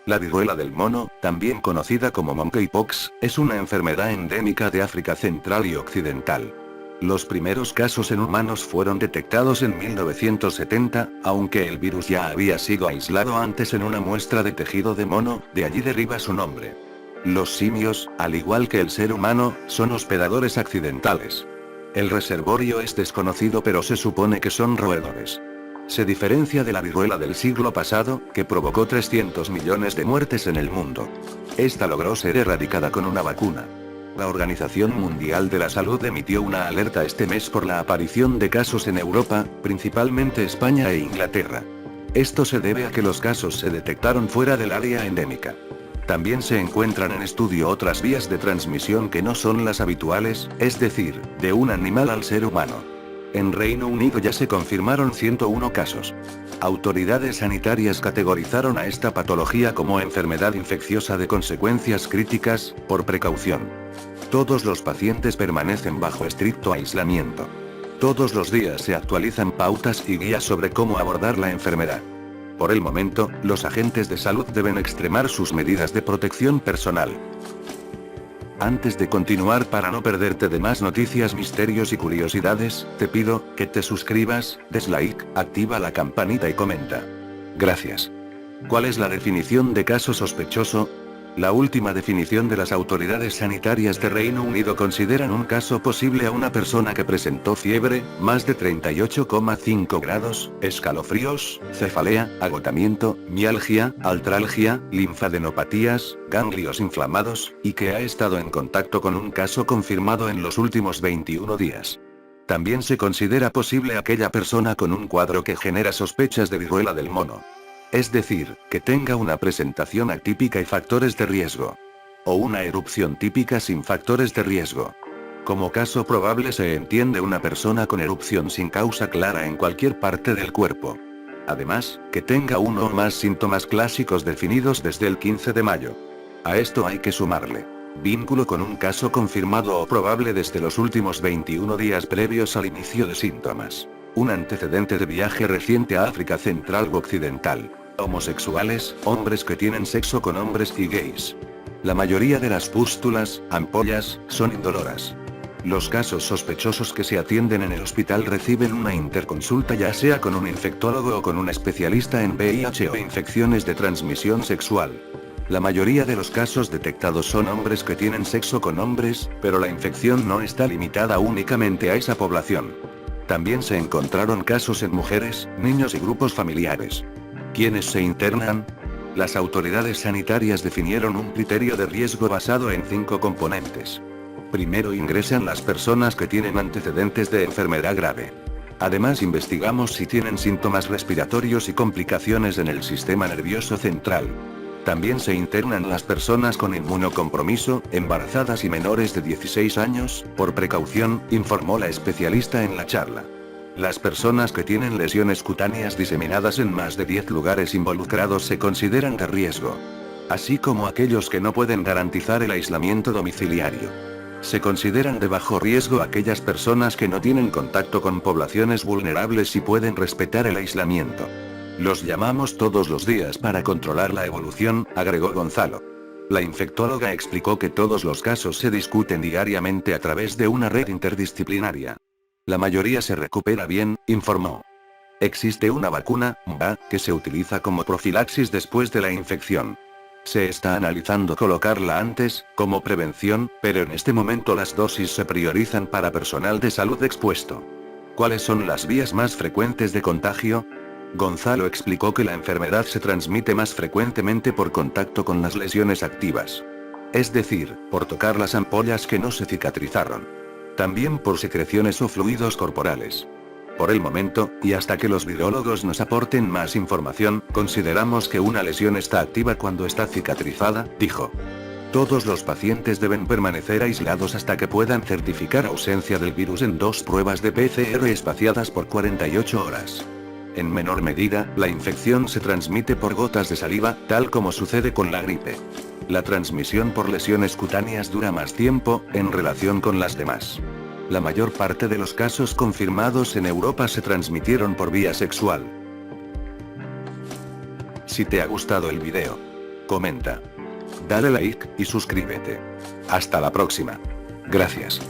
La viruela del mono, también conocida como monkeypox, es una enfermedad endémica de África Central y Occidental. Los primeros casos en humanos fueron detectados en 1970, aunque el virus ya había sido aislado antes en una muestra de tejido de mono, de allí deriva su nombre. Los simios, al igual que el ser humano, son hospedadores accidentales. El reservorio es desconocido, pero se supone que son roedores. Se diferencia de la viruela del siglo pasado, que provocó 300 millones de muertes en el mundo. Esta logró ser erradicada con una vacuna. La Organización Mundial de la Salud emitió una alerta este mes por la aparición de casos en Europa, principalmente España e Inglaterra. Esto se debe a que los casos se detectaron fuera del área endémica. También se encuentran en estudio otras vías de transmisión que no son las habituales, es decir, de un animal al ser humano. En Reino Unido ya se confirmaron 101 casos. Autoridades sanitarias categorizaron a esta patología como enfermedad infecciosa de consecuencias críticas, por precaución. Todos los pacientes permanecen bajo estricto aislamiento. Todos los días se actualizan pautas y guías sobre cómo abordar la enfermedad. Por el momento, los agentes de salud deben extremar sus medidas de protección personal. Antes de continuar, para no perderte de más noticias, misterios y curiosidades, te pido que te suscribas, des like, activa la campanita y comenta. Gracias. ¿Cuál es la definición de caso sospechoso? La última definición de las autoridades sanitarias de Reino Unido consideran un caso posible a una persona que presentó fiebre, más de 38,5 grados, escalofríos, cefalea, agotamiento, mialgia, artralgia, linfadenopatías, ganglios inflamados, y que ha estado en contacto con un caso confirmado en los últimos 21 días. También se considera posible aquella persona con un cuadro que genera sospechas de viruela del mono. Es decir, que tenga una presentación atípica y factores de riesgo. O una erupción típica sin factores de riesgo. Como caso probable se entiende una persona con erupción sin causa clara en cualquier parte del cuerpo. Además, que tenga uno o más síntomas clásicos definidos desde el 15 de mayo. A esto hay que sumarle vínculo con un caso confirmado o probable desde los últimos 21 días previos al inicio de síntomas. Un antecedente de viaje reciente a África Central u Occidental. Homosexuales, hombres que tienen sexo con hombres y gays. La mayoría de las pústulas, ampollas, son indoloras. Los casos sospechosos que se atienden en el hospital reciben una interconsulta, ya sea con un infectólogo o con un especialista en VIH o infecciones de transmisión sexual. La mayoría de los casos detectados son hombres que tienen sexo con hombres, pero la infección no está limitada únicamente a esa población. También se encontraron casos en mujeres, niños y grupos familiares. ¿Quiénes se internan? Las autoridades sanitarias definieron un criterio de riesgo basado en 5 componentes. Primero ingresan las personas que tienen antecedentes de enfermedad grave. Además investigamos si tienen síntomas respiratorios y complicaciones en el sistema nervioso central. También se internan las personas con inmunocompromiso, embarazadas y menores de 16 años, por precaución, informó la especialista en la charla. Las personas que tienen lesiones cutáneas diseminadas en más de 10 lugares involucrados se consideran de riesgo. Así como aquellos que no pueden garantizar el aislamiento domiciliario. Se consideran de bajo riesgo aquellas personas que no tienen contacto con poblaciones vulnerables y pueden respetar el aislamiento. Los llamamos todos los días para controlar la evolución, agregó Gonzalo. La infectóloga explicó que todos los casos se discuten diariamente a través de una red interdisciplinaria. La mayoría se recupera bien, informó. Existe una vacuna, MVA, que se utiliza como profilaxis después de la infección. Se está analizando colocarla antes, como prevención, pero en este momento las dosis se priorizan para personal de salud expuesto. ¿Cuáles son las vías más frecuentes de contagio? Gonzalo explicó que la enfermedad se transmite más frecuentemente por contacto con las lesiones activas. Es decir, por tocar las ampollas que no se cicatrizaron. También por secreciones o fluidos corporales. Por el momento, y hasta que los virólogos nos aporten más información, consideramos que una lesión está activa cuando está cicatrizada, dijo. Todos los pacientes deben permanecer aislados hasta que puedan certificar ausencia del virus en 2 pruebas de PCR espaciadas por 48 horas. En menor medida, la infección se transmite por gotas de saliva, tal como sucede con la gripe. La transmisión por lesiones cutáneas dura más tiempo, en relación con las demás. La mayor parte de los casos confirmados en Europa se transmitieron por vía sexual. Si te ha gustado el video, comenta, dale like, y suscríbete. Hasta la próxima. Gracias.